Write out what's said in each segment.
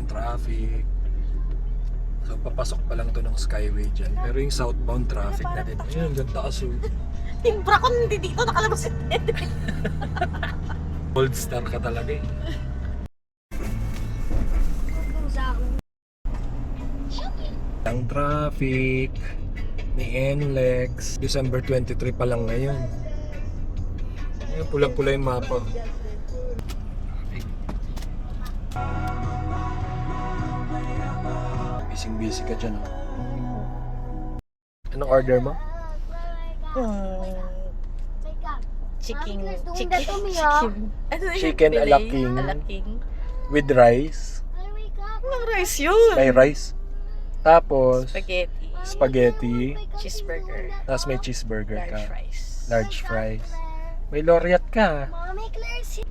traffic. So papasok pa lang to ng Skyway dyan. Pero yung southbound traffic na din. Ayun, ganda kaso. Timbra ko hindi dito, nakalabas yung head. Gold star ka talaga eh. Ang traffic ni NLEX. December 23 pa lang ngayon. Ayun, pulang-pula yung mapa. Busy ka dyan, oh. Anong order mo? Chicken. Chicken alaking. With rice. Anong rice yun? May rice. Tapos Spaghetti. Spaghetti. Cheeseburger. Tapos may cheeseburger ka. Large fries. Large fries. May laureate ka. Mommy, Claire's here.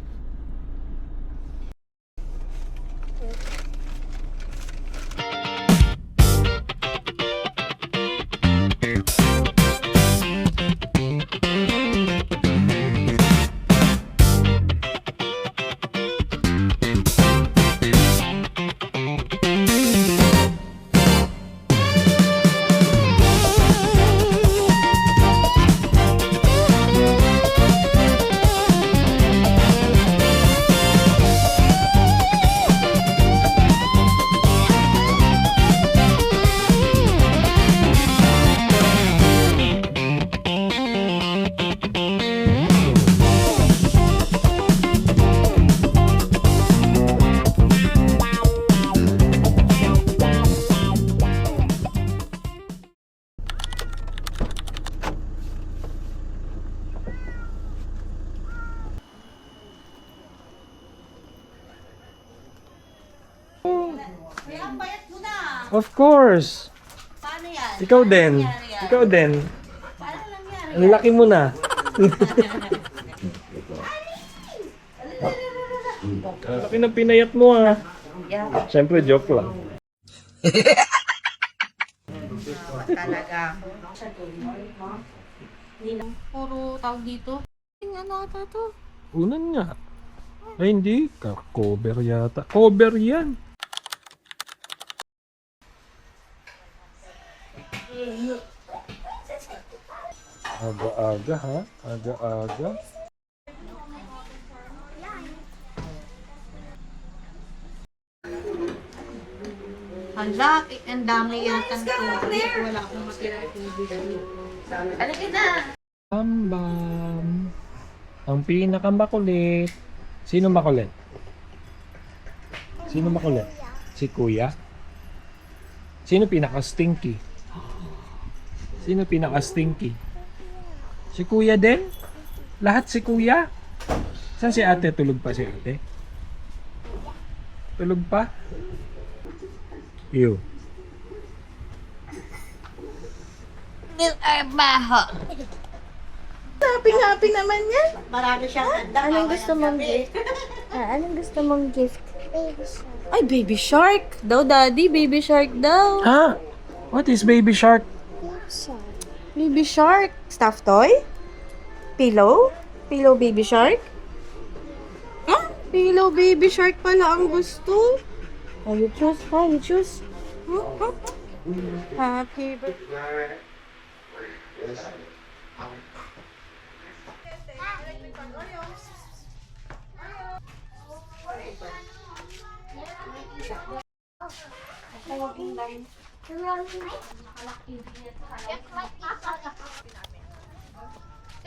Of course. Paano yan? Ikaw din. Ikaw din. Paano lang yan? Ang laki mo na. Ang laki ng pinayat mo, ah. Yeah. Siyempre, joke lang. Talaga. Puro tawag dito. Ano ata to? Unan nga. Ay, hindi. Cover yata. Cover yan. Aga-aga, ha? Aga-aga. Hala, ang dami yata ng tubig. Wala akong matira tubig. Ano kita? Bam-bam. Ang pinakamakulit. Sino makulit? Sino makulit? Si Kuya? Sino pinaka-stinky? Sino pinaka-stinky? Si Kuya din? Lahat si Kuya? Saan si ate? Tulog pa si ate? Tulog pa? Ew. Happy naman yan. Marami siyang handa. Anong gusto mong gift? Anong gusto mong gift? Ay, baby shark. Daw, daddy. Baby shark daw. Ha? What is baby shark? Baby shark. Stuffed toy? Pillow? Pillow baby shark? Huh? Pillow baby shark pala ang gusto. Oh, you choose. Oh, you choose. Happy birthday.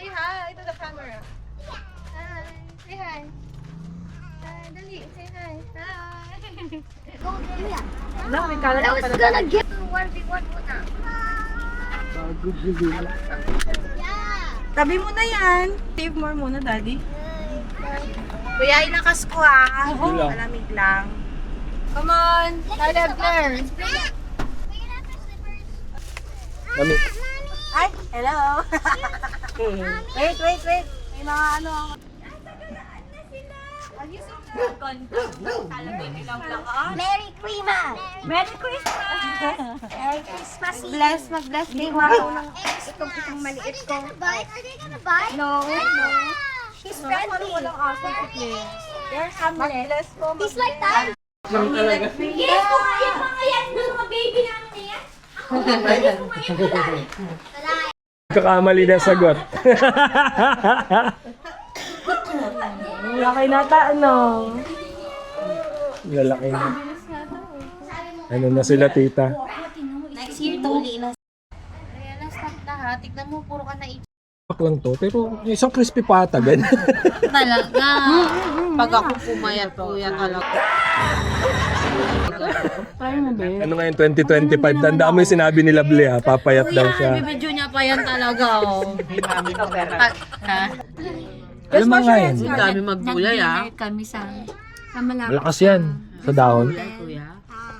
Say hi to the camera. Hi. Say hi. Hi, dali. Say hi. Hi. No, may kalat I was pala. gonna give you 1v1 muna. Tabi mo na yan. Save more muna, daddy. Kuya, inakas ko ha. Sige lang. Malamig lang. Come on. Caleb, learn. Mami. Ay, hello. Wait. May mga ano. Merry Christmas! Merry Christmas! Merry Christmas! Mag-bless kayo mga Itong maliit ko. Are they gonna buy? No. He's Friendly. friendly. Walang aso si Claire. They're harmless. Mag-bless po. He's like that. Yes, kung yan mga yan, mga baby namin na yan. Kakamali na sagot. Okay na ta, ano? Lalaki na. Ano na sila, tita? Next year, tuli na. Ayan, stop na ha. Tignan mo, puro ka na Pak lang to, pero yung isang crispy pata, ganun. talaga. Pag ako pumayat, kuya talaga. Ano ngayon, 2025? Tandaan mo yung sinabi ni Lovely, ha? Papayat daw siya. Bibidyo niya pa yan talaga, oh. Ha? Alam mo nga yan. Ang dami maggulay, ah. Kami sa malapit. Malakas yan sa dahon. Kuya.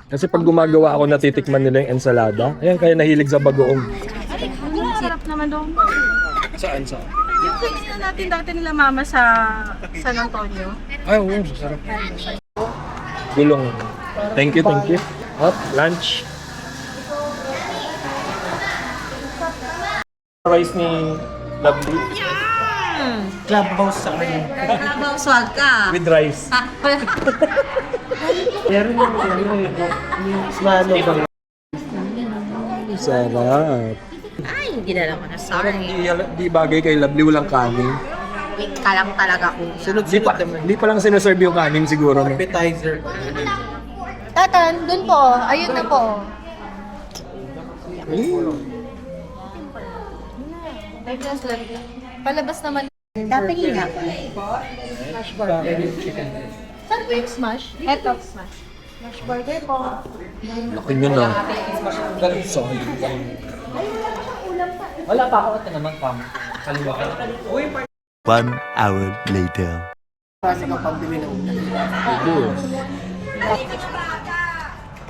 Kasi pag gumagawa ako, natitikman nila yung ensalada. Ayan, kaya nahilig sa bagoong. Sarap naman doon. Saan? Yung cakes na natin dati nila mama sa San Antonio. Ay, oo, sarap. Gulong. Thank you. Hop, lunch. Rice ni Lovely. Clubhouse sa kanya. Trabaho, swag ka. With rice. Meron yung smano bang Sarap. Ay, hindi na naman na sorry. Di bagay kay Lovely, walang kanin. Weak ka lang talaga ko. Di pa lang sinaserve yung kanin siguro. No? appetizer. Tatan, dun po. Ayun na po. Palabas naman. Dapat nga. Saan po yung smash? Eto, smash. Smash burger po. Laki nyo na. Solid. Wala pa ako ito naman, Pam. Kalimutan. 1 hour later.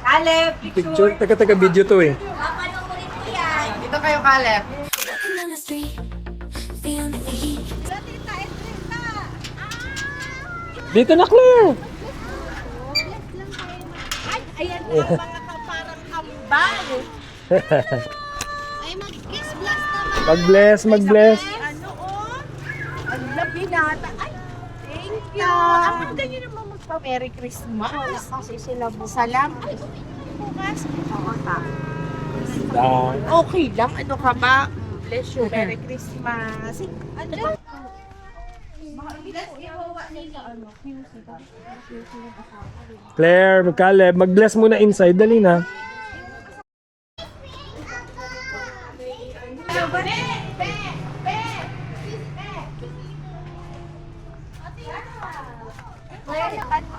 Caleb! Picture, taga video to eh. Dito kayo, Caleb. Dito na, Claire! Ayan na mga parang hambal. Ay, mag-kiss blast naman. Mag-bless. Ano ang labi nata. Ay, thank you. Ang ganyan naman magpa-Merry Christmas. Kasi sila salam. Ay, bukas. Oo, ta. Okay lang. Ano ka ba? Bless you. Merry Christmas. Ano? Claire, Caleb, mag-bless muna inside. Dali na.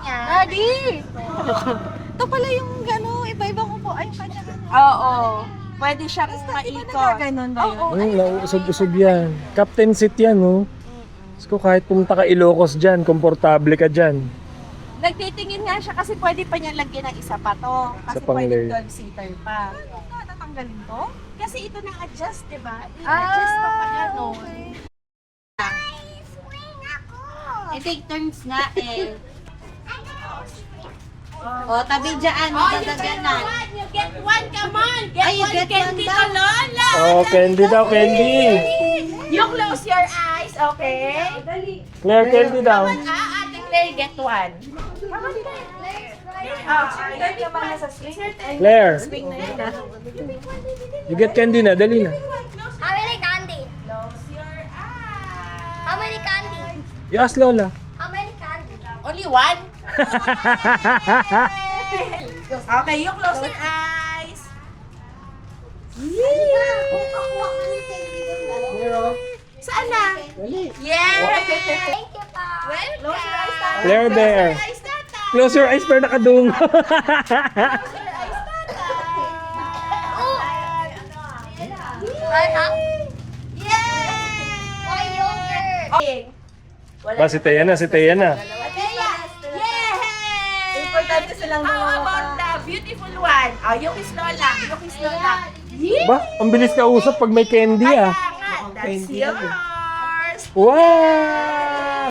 Daddy! Ito pala yung gano'n, iba-iba ko po. Ay, kanya Oo. Pwede siyang maikot. Ganun ba yun? Nauusog-usog yan. Captain seat yan, no? Ko kahit pumunta ka Ilocos dyan, komportable ka dyan. Nagtitingin nga siya kasi pwede pa niya lagyan ng isa pa to. Kasi Sa pang-layer. pwede 12-seater pa. Ano tatanggalin to? Kasi ito na-adjust, di ba? I-adjust pa pa niya no. Take turns nga eh. O, tabi dyan. Magdadaganan. You get one, come on! Get Ay, you one get candy one to daw. Lola! Oh, candy daw, candy. You close your eyes, okay? Claire, candy daw. Ate Claire, get one. Ay, ka mga sa swing. Claire, Swing na yun ah. you get candy na, dali na. How many candy? Close your eyes. How many candy? You ask Lola. How many candy? Only one? Okay, you close your eyes. Saan na? Yeah! Thank you pa. Welcome! Claire Bear. Eyes tata! Close your eyes, pero nakadungo. Ay, ha? Yay! Oy, yogurt. Okay. Ba, si Teya na. Yay! Importante silang dalawa. How about the beautiful one? Oh, yung kiss Lola. Yung kiss Lola. Yeah! Ba, ang bilis ka usap pag may candy ah. That's yours! Wow!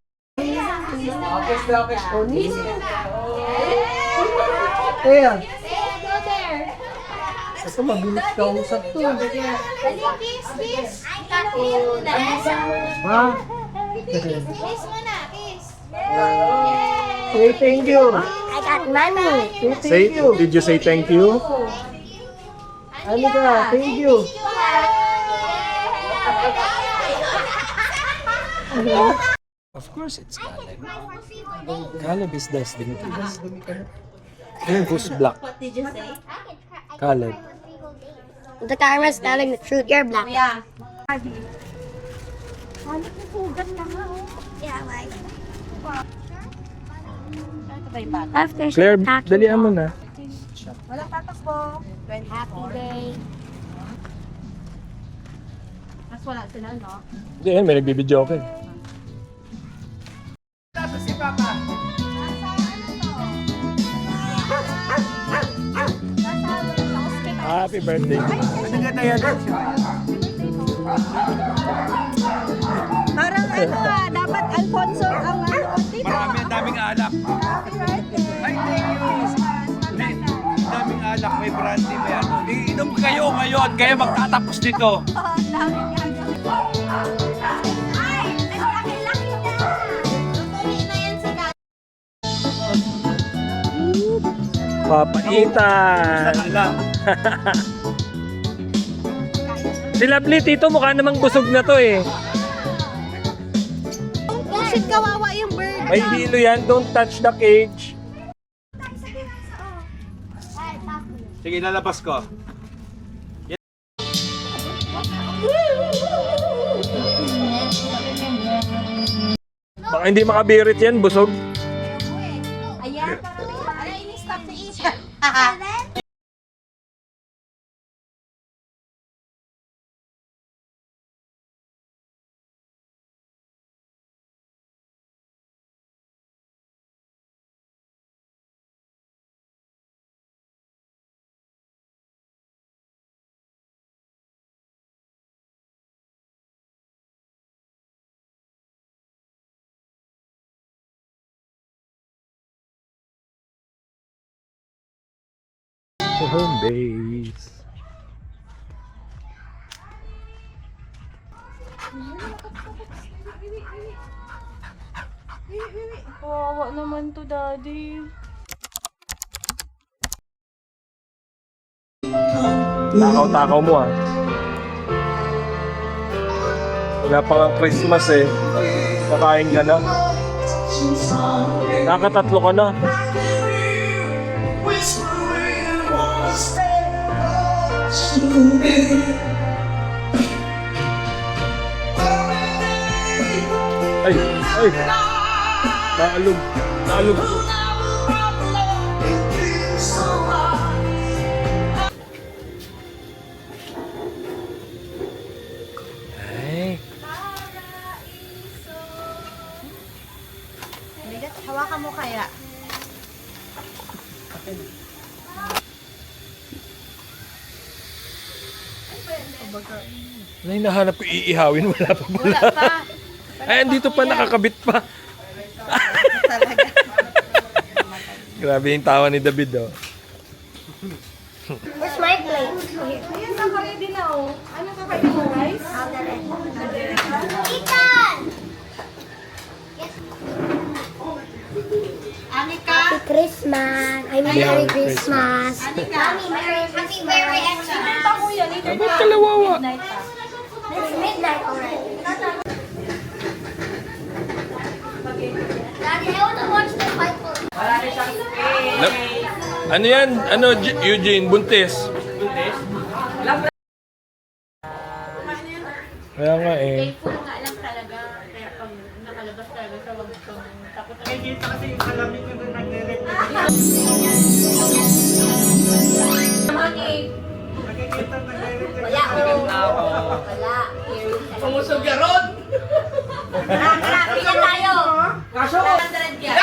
Kaya, Go there. ito mabilis ka usap to. Dali, kiss, kiss. I can feel the Ha? Kiss mo na, kiss. Hey, thank you. I at mommy. Did you say thank you? Anika, thank you. Of course it's Caleb. Caleb is dusting things. Who's black? What did you say? Caleb. The camera's telling the truth. You're black. Yeah. Yeah, like. Ito ba yung bata? After Claire, tattoo. dalihan mo na. Happy day. Mas wala sila, no? Hindi, may nagbibideo ka eh. Happy birthday. Parang dapat Alfonso ang Marami ang daming alak. Ay, thank you. Hindi, daming alak, may brandy, may ano. Iinom kayo ngayon, kaya magtatapos dito. Papaitan. Alak. Si Lovely, tito, mukha namang busog na to eh. Shit, kawawa yung bird. May hilo yan, don't touch the cage. Sige, lalabas ko. Baka hindi makabirit yan, busog. Ayan, parang ini-stop na isa. Home base. Kawawa naman to, daddy. Takaw-takaw mo ah. Wala pa nga Christmas eh. Kakain ka na. Nakatatlo ka na. Ay! Ay! Naalog! Naalog! Ay! Bigat, hawakan mo kaya. Ano yung nahanap ko iihawin? Wala pa pala. Wala pa. Ay, andito pa, nakakabit pa. Grabe yung tawa ni David, oh. Where's my plate? Ayan, kaka-ready na, oh. Anong kakainin mo, rice? Ethan! Anika, Happy Christmas! I mean, Merry Merry Christmas! Mommy, happy very extra. Ba't kalawawa? It's midnight already. Daddy, I want to watch the fight for Ano yan? Ano, Eugene? Buntis? Kaya nga eh. Full nga lang talaga. Kaya pag nakalabas talaga sa wag kang takot. Nakikita kasi yung kalamig yung nagre-rep. Nakikita nagre-rep. Wala. Pumusog ka ron! Pila tayo! Kaso! 100 yan.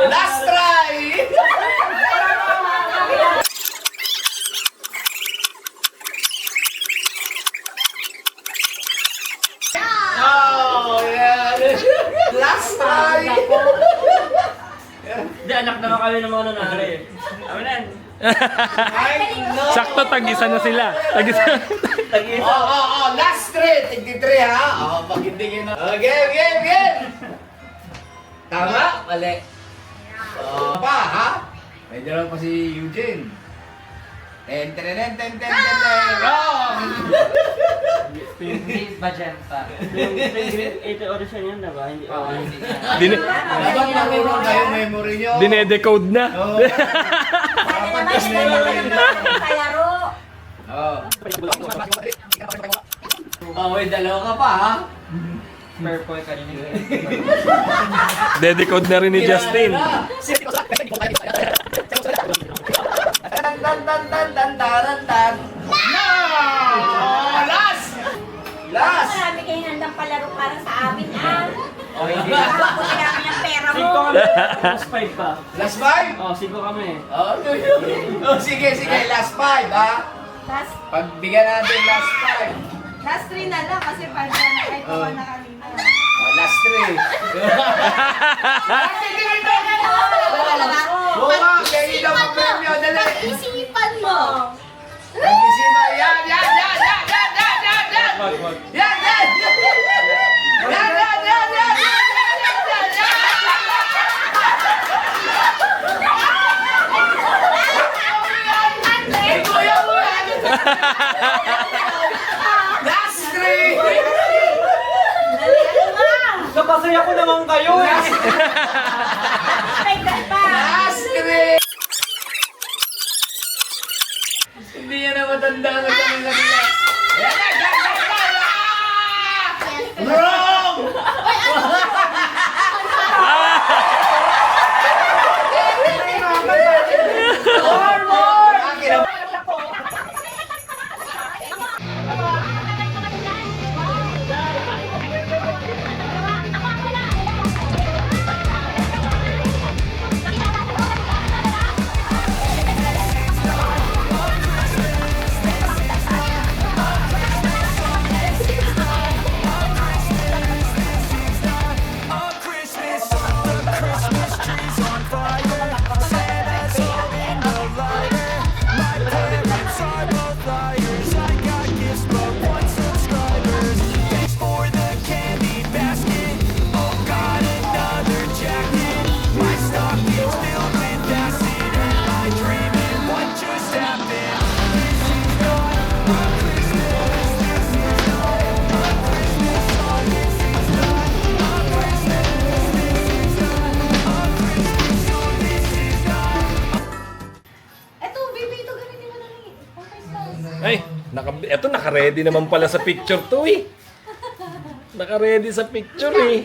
Last try! Oh, yeah! Last try! Hindi, anak naman kami ng mga nangyari eh. Amin na. Sakto, tag-isa na sila. Tag-isa. Last 3. Tigti-3 ha. Pag hindi kayo na. Game. Tama? Mali. Pa, ha? Medyo lang pa si Eugene. Ten. Wrong! Pink green, magenta. Yung pink green, ito audition yun, diba? Hindi. Dapat marunong kayo memory nyo. Dinedecode na. Oo. Dapat yung memory nyo. Kalaro. May dalawa ka pa, ha? Purple kanina. Dedecode na rin ni Justin. Tan. Last! Marami kayong handang palaro para sa amin, Hindi. Tapos namin ang pera mo. 5 kami. Plus 5 pa. Last 5? 5 kami. Sige. Last 5, ha? Last, Pagbigyan natin last 5. Last 3 na lang kasi 5 na kahit pa na kanina. Last 3. Bunga, kayo daw ang premyo. Dali. isipan mo. Nagisima. Yan. Wag. Yan. Ay, kuya mo yan. Last 3. Napasaya ko naman kayo eh. Last 3. Hindi yan na matanda ka sa kanila. Wrong! Ay, eto naka-ready naman pala sa picture to eh. Naka-ready sa picture eh.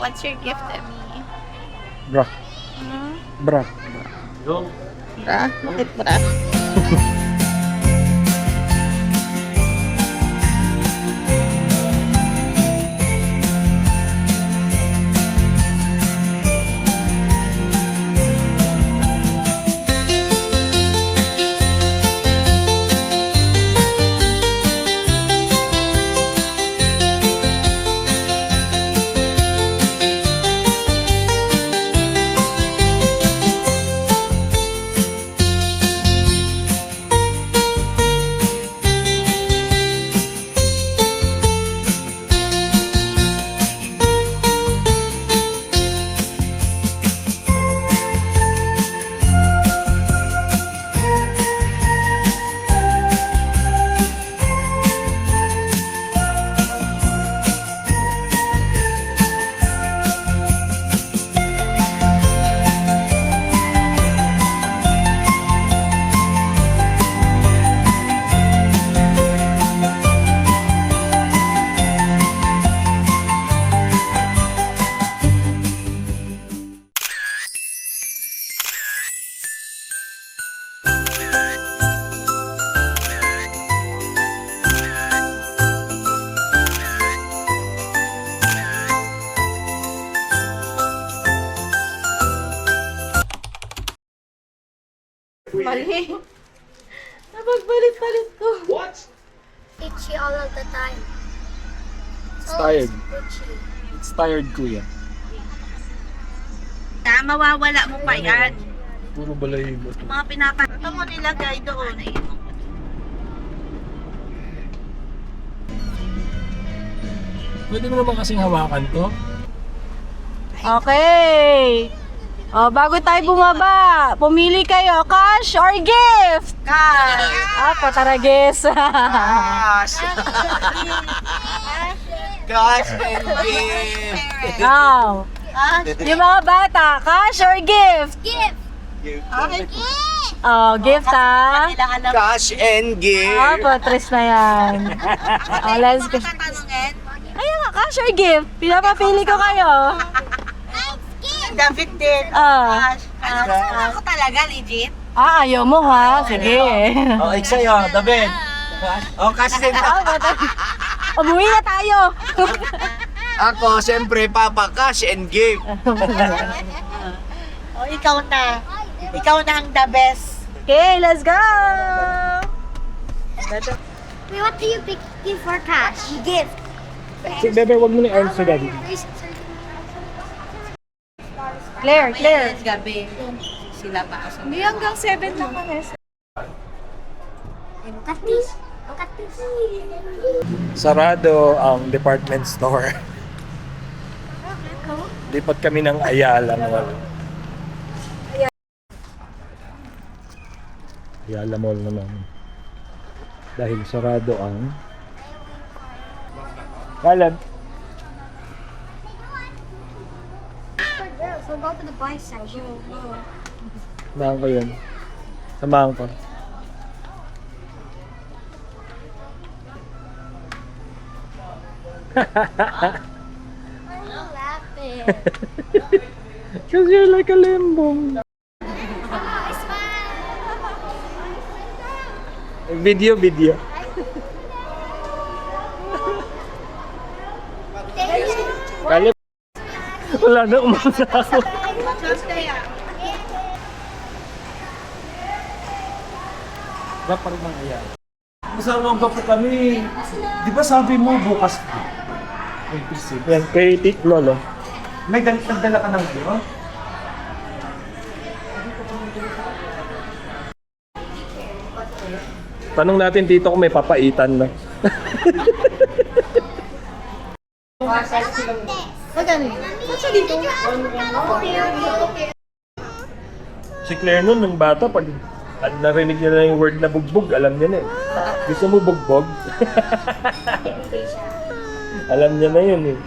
What's your gift, Emmy? Bra. Bra. Go. Bra? Bakit bra? Mali. Napagbalit-balit ko. Itchy all of the time. It's tired. Itchy. It's tired, kuya. Mawawala mo pa yan. Puro balahibo to. Mga pinapakita mo nilagay doon. Pwede mo naman kasing hawakan to. Okay. Bago tayo bumaba, pumili kayo, cash or gift? Cash. Patarages. Gosh, and gift! Now, yung mga bata, cash or gift? Gift. Gift ha. Cash and gift! Patres na yan. Let's go. Ayun nga, cash or gift? Pinapapili ko kayo. David din. Ako talaga, legit. Ayaw mo ha. Sige. Oh, sa'yo, David. Oh, cash and Umuwi na tayo. Ako, siyempre, Papa, cash and gift. Ikaw na. Ikaw na ang the best. Okay, let's go. Wait, what do you pick gift for cash? Gift. Si Bebe, wag mo na i-arm sa daddy. Claire. Gabi. Sila pa. Hindi hanggang 7 lang kami. Look at this. Look at this. Sarado ang department store. Lipat kami ng Ayala Mall. Ayala Mall naman. Dahil sarado ang Kalan. So go to the boys section. Samahan ko yun. Samahan ko. Why are you laughing? Cause you're like a limbong. It's fine. Video. Kali. Wala na, umasa ako. Ba't parang mga ayan? Masama ba po kami? Di ba sabi mo bukas? Yan, kay Tik Lolo. May nagdala ka ng video? Tanong natin dito kung may papaitan na. Si Claire nun, nung bata, pag narinig niya na yung word na bugbog, alam niya na eh. Gusto mo bugbog? Alam niya na yun eh.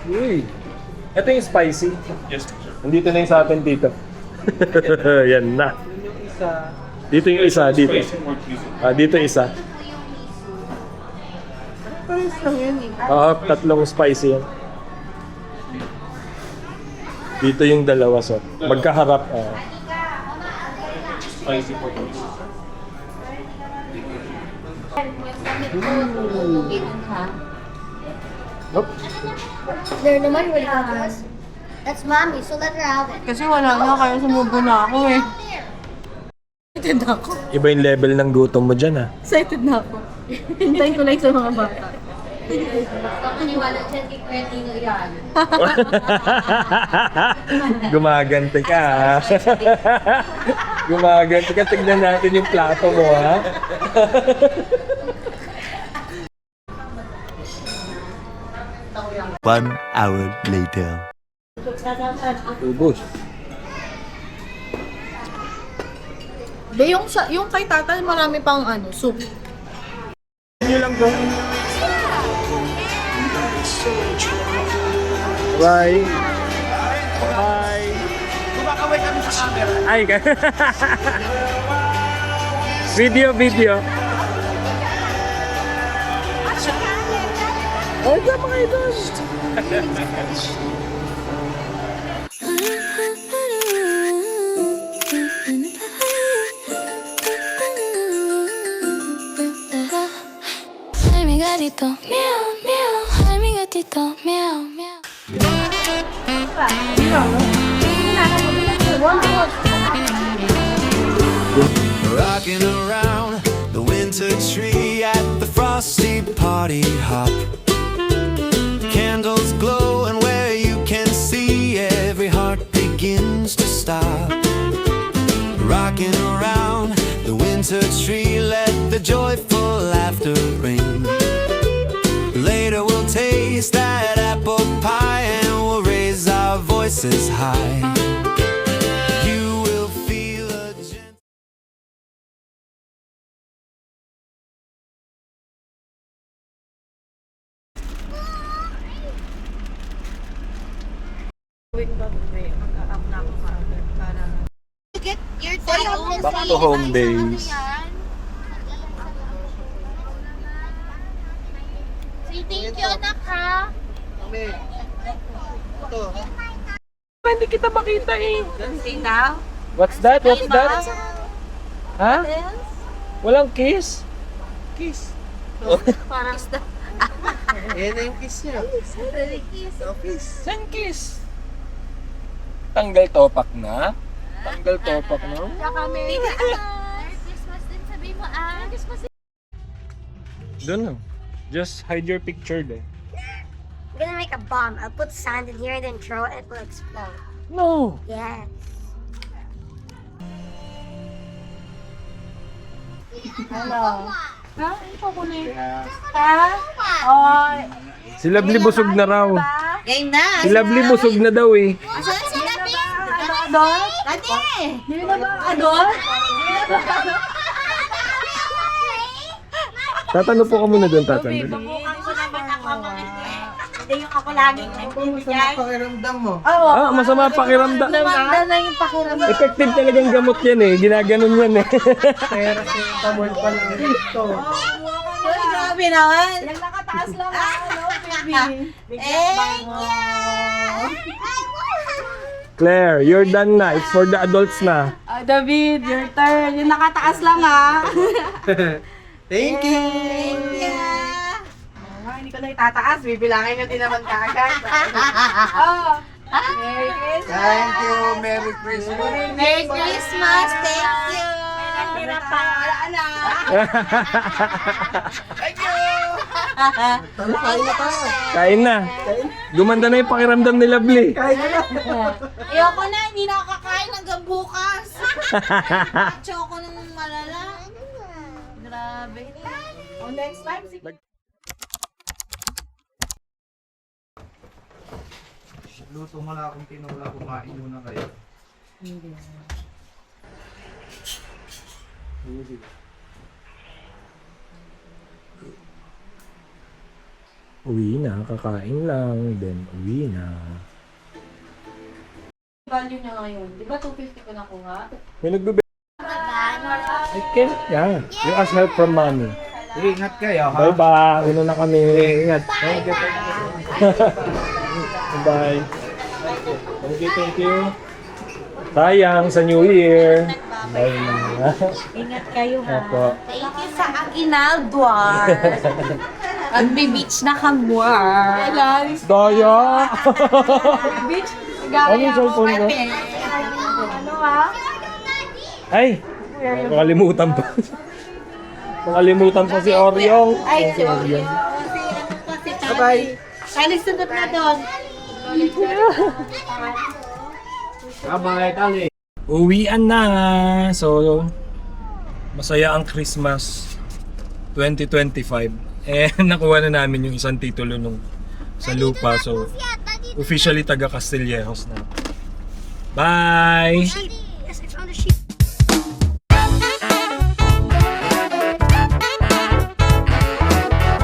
Uy! Ito yung spicy. Yes, sir. Nandito na yung sa atin dito. Yan na. Dito yung isa, dito. Dito isa. Oo, tatlong spicy yan. Dito yung dalawa, so. Magkaharap. Spicy po. Nope. There naman, wait for us. That's mommy, so let her have it. Kasi wala na, kaya sumubo na ako eh. Excited na ako. Iba yung level ng gutom mo dyan, ha? Excited na ako. Hintayin ko lang sa mga bata. Paniwala dyan kay Quentino yan. Gumaganti ka, ha? Gumaganti ka. Tignan natin yung plato mo, ha? One hour later. Ubus. Yung kay tatay, marami pang soup. Yun lang to. Bye. Bye. Kumakaway kami sa camera. Ay, video. Oh, sa mga ito. Ay, mi gatito, miau. Rocking around the winter tree at the frosty party hop. Candles glow and where you can see every heart begins to stop. Rocking around the winter tree, let the joyful laughter ring. Later we'll taste that apple pie and we'll raise our voices high. You will feel a gentle Get your tayo. Back to home days. Say thank you, anak, ha? Hindi kita makita eh. Tita? What's that? What's that? Ha? Walang kiss? Kiss. Parang Saan kiss? Tanggal topak na? Tanggal topak na? Merry Christmas din, sabi mo, ah. Merry Christmas din. Don't know. Just hide your picture there. I'm gonna make a bomb. I'll put sand in here, then throw it. It will explode. No! Yes. Si Lovely busog na raw. Game na. Si Lovely busog na daw eh. Saan si Labi? Adol? Dati! Hindi na ba adol? Tatano po ka muna doon, tatano. Pabukan ko naman ako mga hindi yung ako laging nagbibigay. Oo. Ah, masama pakiramdam. Maganda na yung pakiramdam. Effective talagang gamot yan eh. Ginaganon yan eh. Uy, grabe naman. Yung nakataas lang ako, baby. Thank you! Claire, you're done na. It's for the adults na. David, your turn. Yung nakataas lang ha. Thank you! Thank you! Hindi ko na itataas. Bibilangin nyo din naman kaagad. Oh. Merry Christmas! Thank you! Merry Christmas! Merry Christmas, thank you. Hirap pa. Anak. Thank you! Tara, kain na tayo! Kain na. Gumanda na yung pakiramdam ni Lovely. Kain na! Ayoko na, hindi na ako kakain hanggang bukas. Choco ng malala. Grabe. Oh, next time, Luto mo na akong tinola, kumain muna kayo. Uwi na, kakain lang. Then uwi na. value niya ngayon. Di ba 250 ko nakuha? May nagbe I can't. Yeah. You ask help from mommy. Ingat kayo, ha? Bye-bye. Uno na kami. Ingat. Thank you. Bye. Thank you, thank you. Sayang sa New Year. Bye na. Ingat kayo ha. Opo. Thank you sa Aguinaldoar. Magbe-beach na kamwar. Daya! Beach? Ano yung cellphone ko? Ano ha? Ay! Makalimutan pa. Makalimutan pa si Oryong. Ay, si Orion. Bye-bye! Kali sunod na doon. Bye-bye, Tali! Uwian na nga. So, masaya ang Christmas 2025. Eh, nakuha na namin yung isang titulo nung sa lupa. So, officially taga Castillejos na. Bye! Yes, I found a sheep.